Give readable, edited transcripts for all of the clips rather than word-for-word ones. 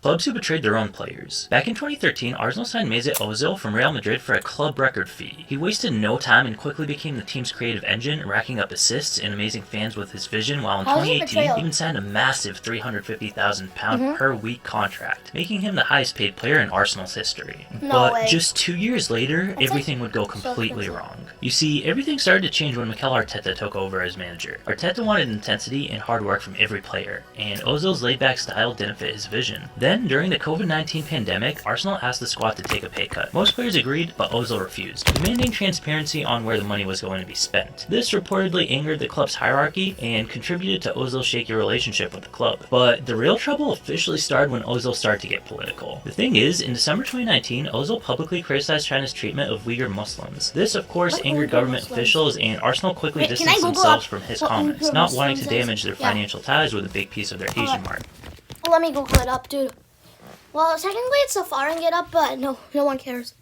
Clubs who betrayed their own players. Back in 2013, Arsenal signed Mesut Ozil from Real Madrid for a club record fee. He wasted no time and quickly became the team's creative engine, racking up assists and amazing fans with his vision, while in 2018 he even signed a massive £350,000 per week contract, making him the highest paid player in Arsenal's history. But just 2 years later, everything would go completely wrong. You see, everything started to change when Mikel Arteta took over as manager. Arteta wanted intensity and hard work from every player, and Ozil's laid-back style didn't fit his vision. Then, during the COVID-19 pandemic, Arsenal asked the squad to take a pay cut. Most players agreed, but Ozil refused, demanding transparency on where the money was going to be spent. This reportedly angered the club's hierarchy and contributed to Ozil's shaky relationship with the club. But the real trouble officially started when Ozil started to get political. The thing is, in December 2019, Ozil publicly criticized China's treatment of Uyghur Muslims. This, of course, angered government officials, and Arsenal quickly distanced themselves from his comments, not wanting to damage their financial ties with a big piece of their Asian market. Let me Google it up, dude. Well, technically it's so far and get up, but no one cares.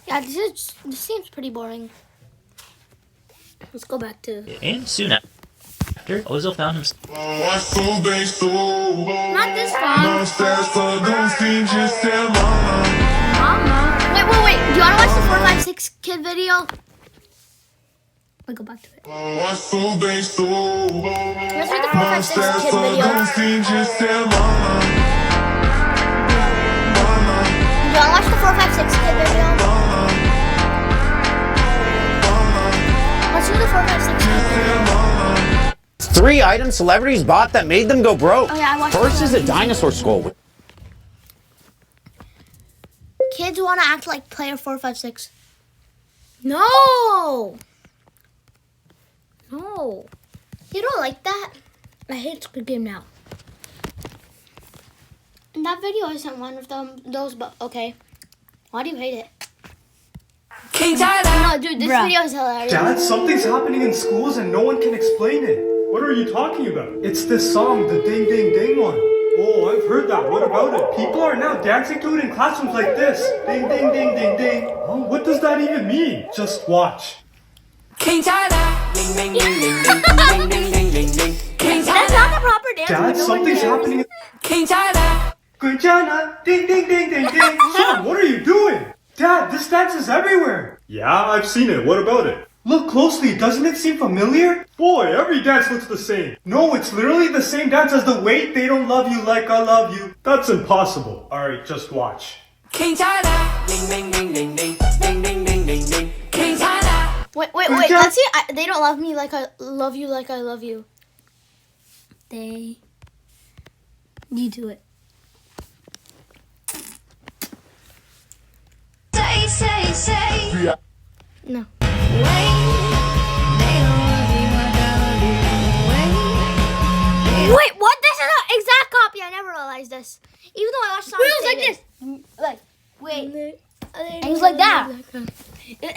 Yeah, this seems pretty boring. Let's go back to... And soon after, Ozil found himself... Not this song. Mama. Wait. Do you want to watch the 456 Kid video? I'll go back to it. Let's read the 456 Kid video. Do you want to watch the 456 Kid video? Let's do the 456 Kid video. 3 items celebrities bought that made them go broke. Oh, yeah, I watched First is a dinosaur skull. Kids want to act like player 456. No! You don't like that? I hate Squid Game now. And that video isn't one of those, but okay. Why do you hate it? No, dude, this video is hilarious. Dad, something's happening in schools and no one can explain it. What are you talking about? It's this song, the Ding Ding Ding one. Oh, I've heard that. What about it? People are now dancing to it in classrooms like this. Ding Ding Ding Ding Ding. Oh, what does that even mean? Just watch. That's not the proper dance. Dad, something's happening. Kunchana, ding ding ding ding ding. Son, what are you doing? Dad, this dance is everywhere. Yeah, I've seen it. What about it? Look closely. Doesn't it seem familiar? Boy, every dance looks the same. No, it's literally the same dance as the Wait, They Don't Love You Like I Love You. That's impossible. Alright, just watch. Wait, let's see. They don't love me like I love you like I love you. They... You do it. Say. No. Wait, what? This is an exact copy. I never realized this. Even though I watched songs. It was like this. Like, wait. It was like that.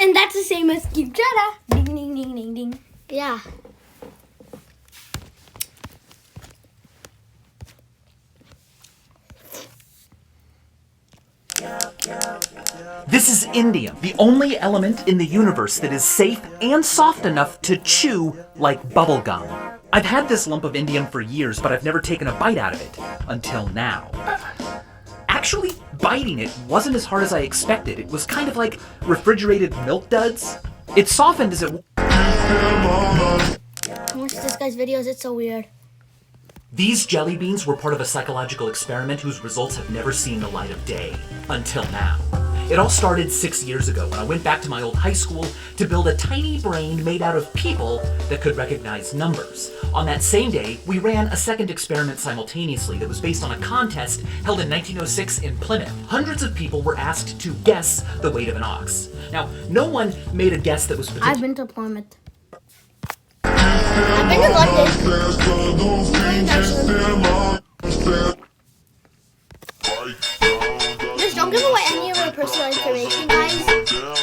And that's the same as Keep Jada. Ding, ding, ding, ding, ding. Yeah. This is indium, the only element in the universe that is safe and soft enough to chew like bubblegum. I've had this lump of indium for years, but I've never taken a bite out of it. Until now. Actually, biting it wasn't as hard as I expected. It was kind of like refrigerated milk duds. It softened as it... Watch this guy's videos, it's so weird. These jelly beans were part of a psychological experiment whose results have never seen the light of day. Until now. It all started 6 years ago when I went back to my old high school to build a tiny brain made out of people that could recognize numbers. On that same day, we ran a second experiment simultaneously that was based on a contest held in 1906 in Plymouth. Hundreds of people were asked to guess the weight of an ox. Now, no one made a guess that was I've been to Plymouth. I've been to London. Just don't give away any of your personal information, guys.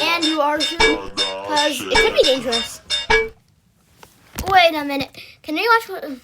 And you are too, because it could be dangerous. wait a minute. Can you watch what...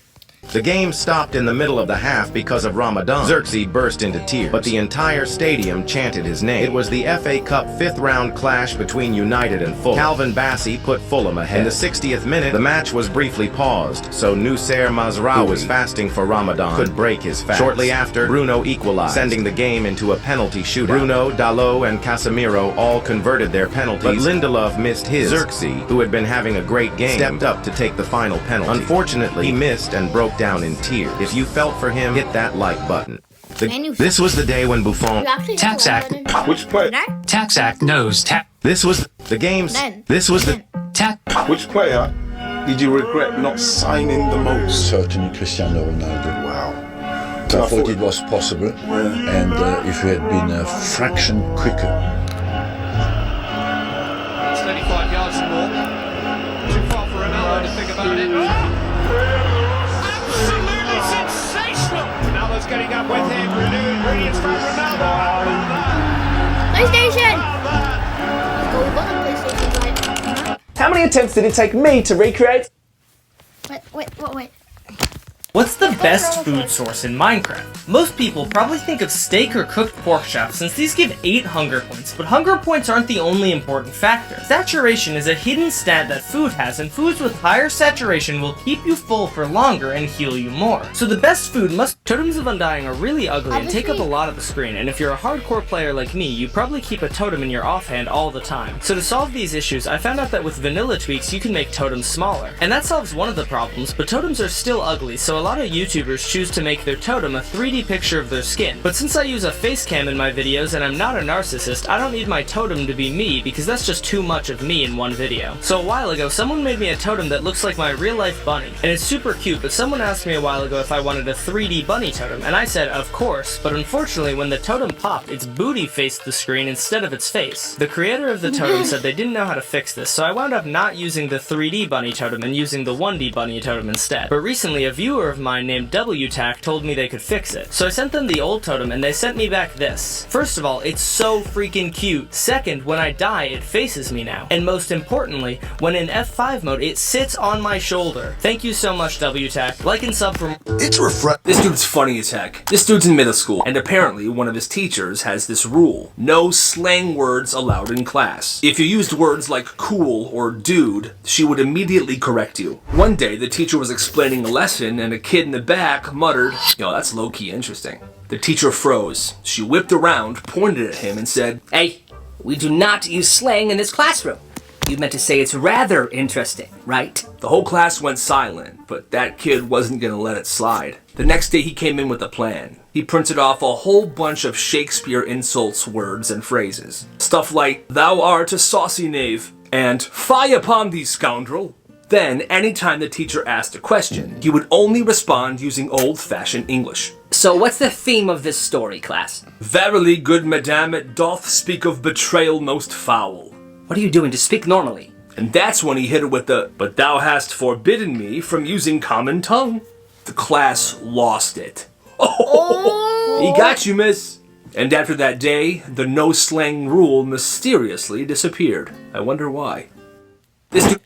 The game stopped in the middle of the half because of Ramadan. Xerxes burst into tears, but the entire stadium chanted his name. It was the FA Cup 5th round clash between United and Fulham. Calvin Bassey put Fulham ahead. In the 60th minute, the match was briefly paused, so Nusayr Mazraoui, who was fasting for Ramadan, could break his fast. Shortly after, Bruno equalized, sending the game into a penalty shootout. Bruno, Dalot, and Casemiro all converted their penalties, but Lindelof missed his. Xerxes, who had been having a great game, stepped up to take the final penalty. Unfortunately, he missed and broke down in tears. If you felt for him, hit that like button. This was the day when Buffon... Tax Act. Which player? Tax Act knows This was the game's... This was the... Which player did you regret not signing the most? Certainly Cristiano Ronaldo. Wow. I thought it was possible, and if we had been a fraction quicker. It's 35 yards and more. Too far for Ronaldo to think about it. Absolutely sensational! Ronaldo's getting up with him. Brilliant from Ronaldo. PlayStation! Go on PlayStation, right? How many attempts did it take me to recreate? Wait. What's the best food source in Minecraft? Most people probably think of steak or cooked pork chops since these give 8 hunger points, but hunger points aren't the only important factor. Saturation is a hidden stat that food has, and foods with higher saturation will keep you full for longer and heal you more. So the best food must... Totems of Undying are really ugly and take up a lot of the screen, and if you're a hardcore player like me, you probably keep a totem in your offhand all the time. So to solve these issues, I found out that with vanilla tweaks you can make totems smaller. And that solves one of the problems, but totems are still ugly, so a lot of YouTubers choose to make their totem a 3D picture of their skin. But since I use a face cam in my videos and I'm not a narcissist, I don't need my totem to be me because that's just too much of me in one video. So a while ago, someone made me a totem that looks like my real life bunny. And it's super cute, but someone asked me a while ago if I wanted a 3D bunny totem, and I said of course, but unfortunately when the totem popped, its booty faced the screen instead of its face. The creator of the totem said they didn't know how to fix this, so I wound up not using the 3D bunny totem and using the 1D bunny totem instead. But recently a viewer of mine named WTAC told me they could fix it. So I sent them the old totem and they sent me back this. First of all, it's so freaking cute. Second, when I die, it faces me now. And most importantly, when in F5 mode, it sits on my shoulder. Thank you so much, WTAC. Like and sub for... It's refresh. This dude's funny as heck. This dude's in middle school, and apparently one of his teachers has this rule. No slang words allowed in class. If you used words like cool or dude, she would immediately correct you. One day, the teacher was explaining a lesson, and a kid in the back muttered, "Yo, that's low-key interesting." The teacher froze. She whipped around, pointed at him, and said, "Hey, we do not use slang in this classroom. You meant to say it's rather interesting, right?" The whole class went silent, but that kid wasn't gonna let it slide. The next day he came in with a plan. He printed off a whole bunch of Shakespeare insults, words, and phrases. Stuff like, "Thou art a saucy knave," and "Fie upon thee, scoundrel." Then, anytime the teacher asked a question, he would only respond using old-fashioned English. "So what's the theme of this story, class?" "Verily, good madam, it doth speak of betrayal most foul." "What are you doing? To speak normally." And that's when he hit her with the, "But thou hast forbidden me from using common tongue." The class lost it. Oh! He got you, miss. And after that day, the no slang rule mysteriously disappeared. I wonder why. This dude...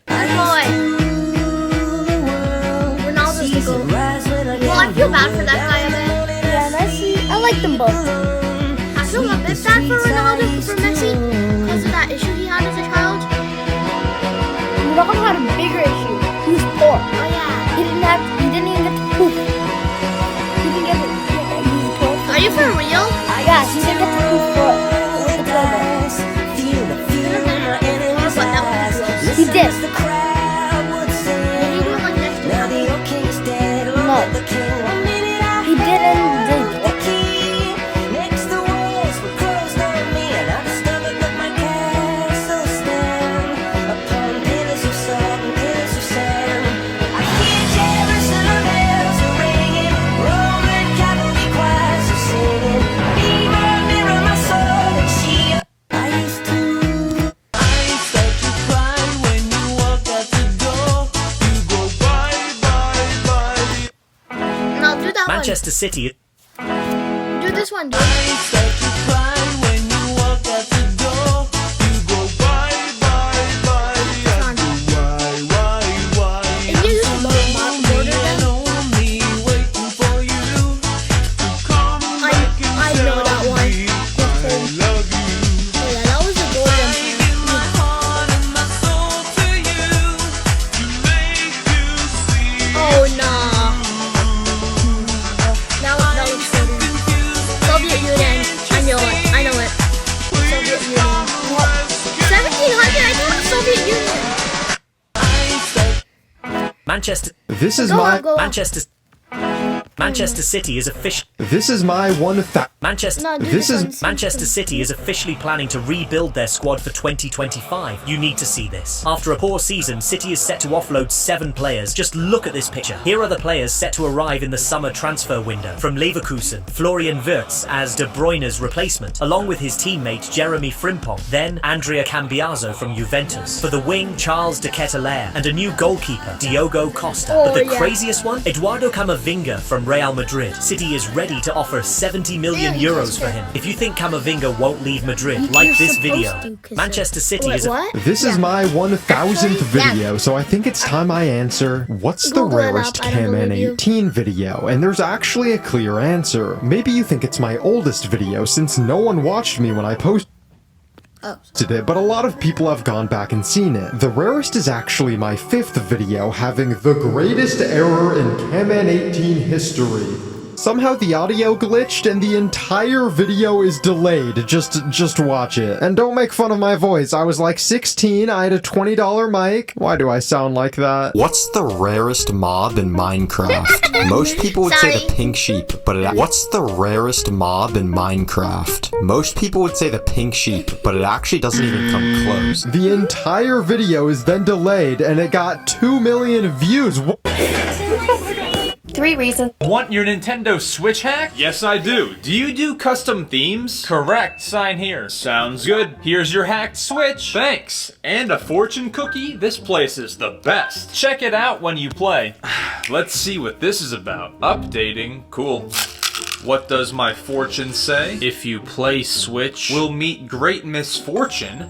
Ronaldo's the goal. Well, I feel bad for that guy a bit. Yeah, I like them both. I feel a bit bad for Ronaldo, for Messi, because of that issue he had as a child. Ronaldo had a bigger issue. He was poor. Oh yeah. He didn't even get to poop. He didn't get to he was poor. Are you for real? Yeah, he didn't get to poop with the toilet. He did. Did he do it like next to him? No. He didn't. Manchester City. Do this one, dude. It uses Manchester. This is Go my on, go on. Manchester City is officially. This is my 1,000. Manchester. No, do This this is- one. Manchester City is officially planning to rebuild their squad for 2025. You need to see this. After a poor season, City is set to offload 7 players. Just look at this picture. Here are the players set to arrive in the summer transfer window. From Leverkusen, Florian Wirtz as De Bruyne's replacement, along with his teammate Jeremy Frimpong. Then Andrea Cambiaso from Juventus. For the wing, Charles de Ketelaere. And a new goalkeeper, Diogo Costa. But the craziest one? Eduardo Camavinga from Real Madrid. City is ready to offer 70 million euros for him. If you think Camavinga won't leave Madrid, like this video. Manchester City is This is my 1,000th video, so I think it's time I answer, what's the Google it up, rarest I don't believe you. Cam N18 video? And there's actually a clear answer. Maybe you think it's my oldest video since no one watched me when I posted it, but a lot of people have gone back and seen it. The rarest is actually my 5th video having the greatest error in Cam N18 history. Somehow the audio glitched and the entire video is delayed. Just watch it. And don't make fun of my voice. I was like 16, I had a $20 mic. Why do I sound like that? What's the rarest mob in Minecraft? Most people would say the pink sheep, but what's the rarest mob in Minecraft? Most people would say the pink sheep, but it actually doesn't even come close. The entire video is then delayed and it got 2 million views. 3 reasons. Want your Nintendo Switch hacked? Yes, I do. Do you do custom themes? Correct. Sign here. Sounds good. Here's your hacked Switch. Thanks. And a fortune cookie? This place is the best. Check it out when you play. Let's see what this is about. Updating. Cool. What does my fortune say? If you play Switch, will meet great misfortune.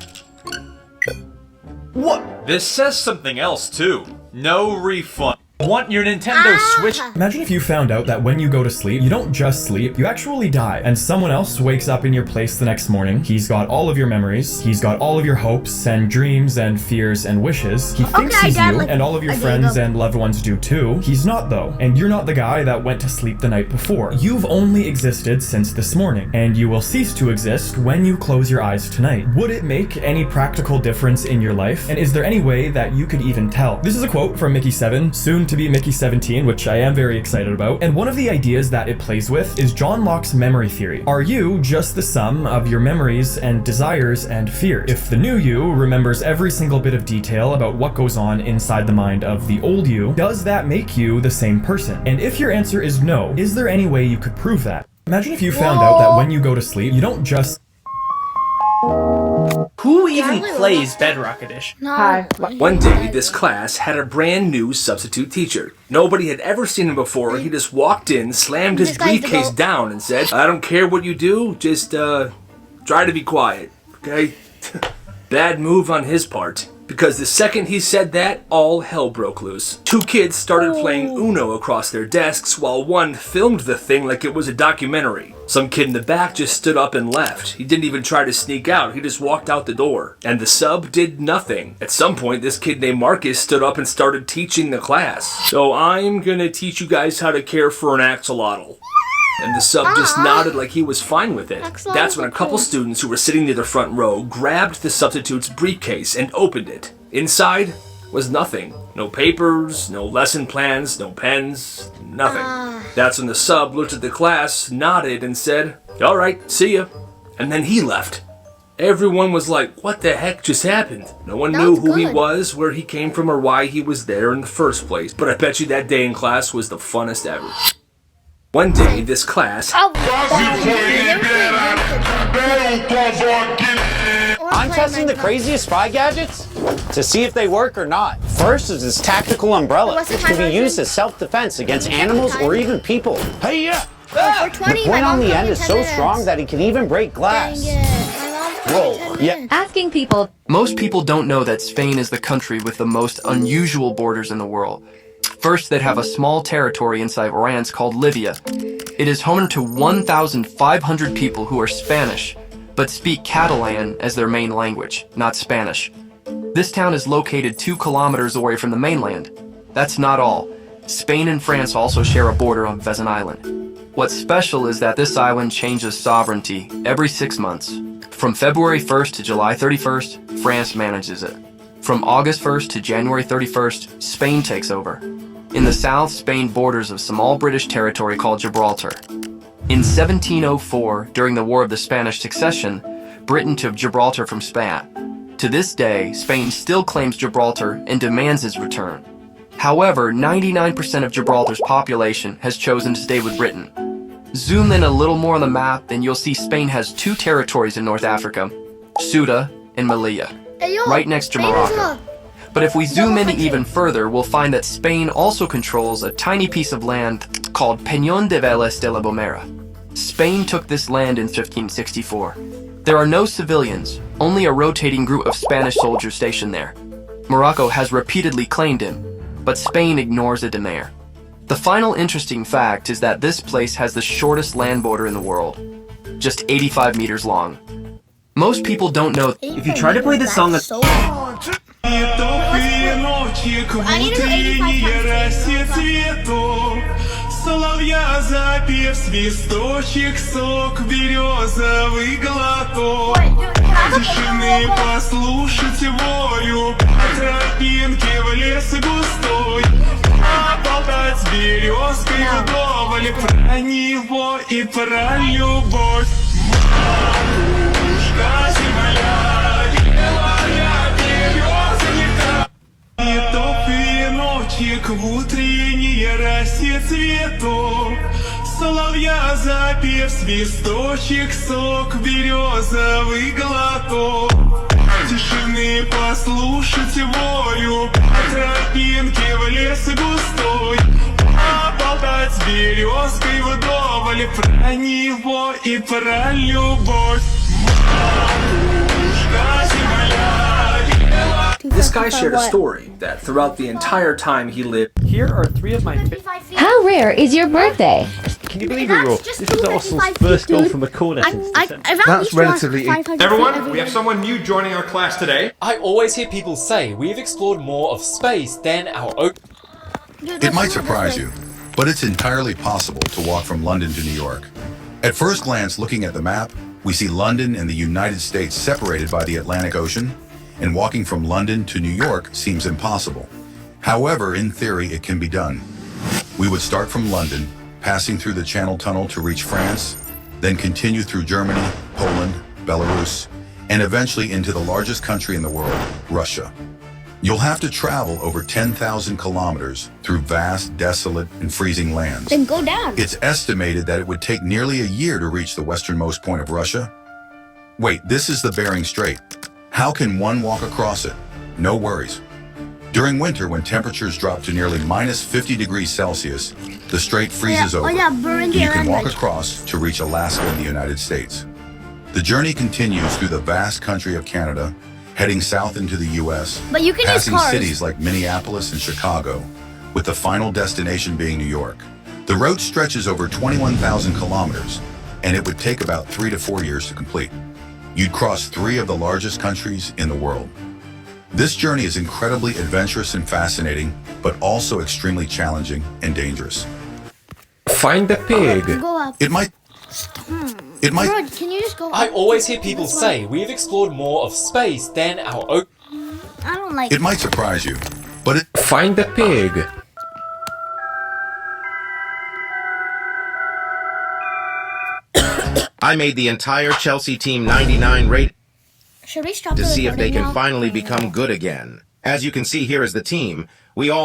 What? This says something else too. No refund. Want your Nintendo Switch? Imagine if you found out that when you go to sleep, you don't just sleep, you actually die. And someone else wakes up in your place the next morning. He's got all of your memories. He's got all of your hopes and dreams and fears and wishes. He thinks he's you, and all of your friends and loved ones do too. He's not though. And you're not the guy that went to sleep the night before. You've only existed since this morning. And you will cease to exist when you close your eyes tonight. Would it make any practical difference in your life? And is there any way that you could even tell? This is a quote from Mickey 7, soon to be Mickey 17, which I am very excited about. And one of the ideas that it plays with is John Locke's memory theory. Are you just the sum of your memories and desires and fears? If the new you remembers every single bit of detail about what goes on inside the mind of the old you, does that make you the same person? And if your answer is no, is there any way you could prove that? Imagine if you found out that when you go to sleep, you don't just... Who even plays Bedrock Edition? No. One day, this class had a brand new substitute teacher. Nobody had ever seen him before. He just walked in, slammed his briefcase down, and said, "I don't care what you do, just try to be quiet, okay?" Bad move on his part. Because the second he said that, all hell broke loose. 2 kids started playing Uno across their desks while one filmed the thing like it was a documentary. Some kid in the back just stood up and left. He didn't even try to sneak out, he just walked out the door. And the sub did nothing. At some point, this kid named Marcus stood up and started teaching the class. "So I'm gonna teach you guys how to care for an axolotl." And the sub just nodded like he was fine with it. That's when a couple students who were sitting near the front row grabbed the substitute's briefcase and opened it. Inside was nothing. No papers, no lesson plans, no pens, nothing. That's when the sub looked at the class, nodded, and said, "All right, see ya." And then he left. Everyone was like, what the heck just happened? No one knew who he was, where he came from, or why he was there in the first place. But I bet you that day in class was the funnest ever. One day, this class... I'm testing the craziest spy gadgets to see if they work or not. First is this tactical umbrella, which can be used as self-defense against animals or even people. Hey, yeah! The point on the end is so strong that it can even break glass. Whoa, yeah. Asking people. Most people don't know that Spain is the country with the most unusual borders in the world. First, they have a small territory inside France called Libya. It is home to 1,500 people who are Spanish, but speak Catalan as their main language, not Spanish. This town is located 2 kilometers away from the mainland. That's not all. Spain and France also share a border on Vezin Island. What's special is that this island changes sovereignty every 6 months. From February 1st to July 31st, France manages it. From August 1st to January 31st, Spain takes over. In the south, Spain borders a small British territory called Gibraltar. In 1704, during the War of the Spanish Succession, Britain took Gibraltar from Spain. To this day, Spain still claims Gibraltar and demands its return. However, 99% of Gibraltar's population has chosen to stay with Britain. Zoom in a little more on the map and you'll see Spain has two territories in North Africa, Ceuta and Melilla, right next to Morocco. But if we zoom in even further, we'll find that Spain also controls a tiny piece of land called Peñón de Vélez de la Gomera. Spain took this land in 1564. There are no civilians, only a rotating group of Spanish soldiers stationed there. Morocco has repeatedly claimed him, but Spain ignores the demand. The final interesting fact is that this place has the shortest land border in the world, just 85 meters long. Most people don't know. If you try to play this song, Соловья запев, свисточек, сок, березовый глоток. Тишины послушать волю, по тропинке в лес густой. А болтать с березкой вдоволь про него и про любовь. Матушка земля, белая береза не топ веночек в утренней росе цветов. Соловья запев, свисточек, сок, березовый глоток. Тишины послушать волю, по тропинке в лес густой. А болтать с березкой вдоволь про него и про любовь. Матушка земля, белая. This guy shared a story that throughout the entire time he lived. Here are 3 of my How rare is your birthday? Can you believe it, Raw? This was Arsenal's first goal from a corner since December. That's relatively Everyone, we have someone new joining our class today. I always hear people say we've explored more of space than our own. It might surprise you, but it's entirely possible to walk from London to New York. At first glance, looking at the map, we see London and the United States separated by the Atlantic Ocean, and walking from London to New York seems impossible. However, in theory, it can be done. We would start from London, passing through the Channel Tunnel to reach France, then continue through Germany, Poland, Belarus, and eventually into the largest country in the world, Russia. You'll have to travel over 10,000 kilometers through vast, desolate, and freezing lands. Then go down. It's estimated that it would take nearly a year to reach the westernmost point of Russia. Wait, this is the Bering Strait. How can one walk across it? No worries. During winter, when temperatures drop to nearly minus 50 degrees Celsius, the strait freezes over. And you can walk across to reach Alaska in the United States. The journey continues through the vast country of Canada, heading south into the U.S., but you can passing use cars. cities like Minneapolis and Chicago, with the final destination being New York. The route stretches over 21,000 kilometers, and it would take about 3 to 4 years to complete. You'd cross 3 of the largest countries in the world. This journey is incredibly adventurous and fascinating, but also extremely challenging and dangerous. Find the pig. Go up. It might. Bro, can you just go up? I always hear people say we've explored more of space than our own. I don't like It might surprise you, but it. Find the pig. I made the entire Chelsea team 99 rate Should we stop to the see if they recording can now? finally become good again. As you can see here is the team. We all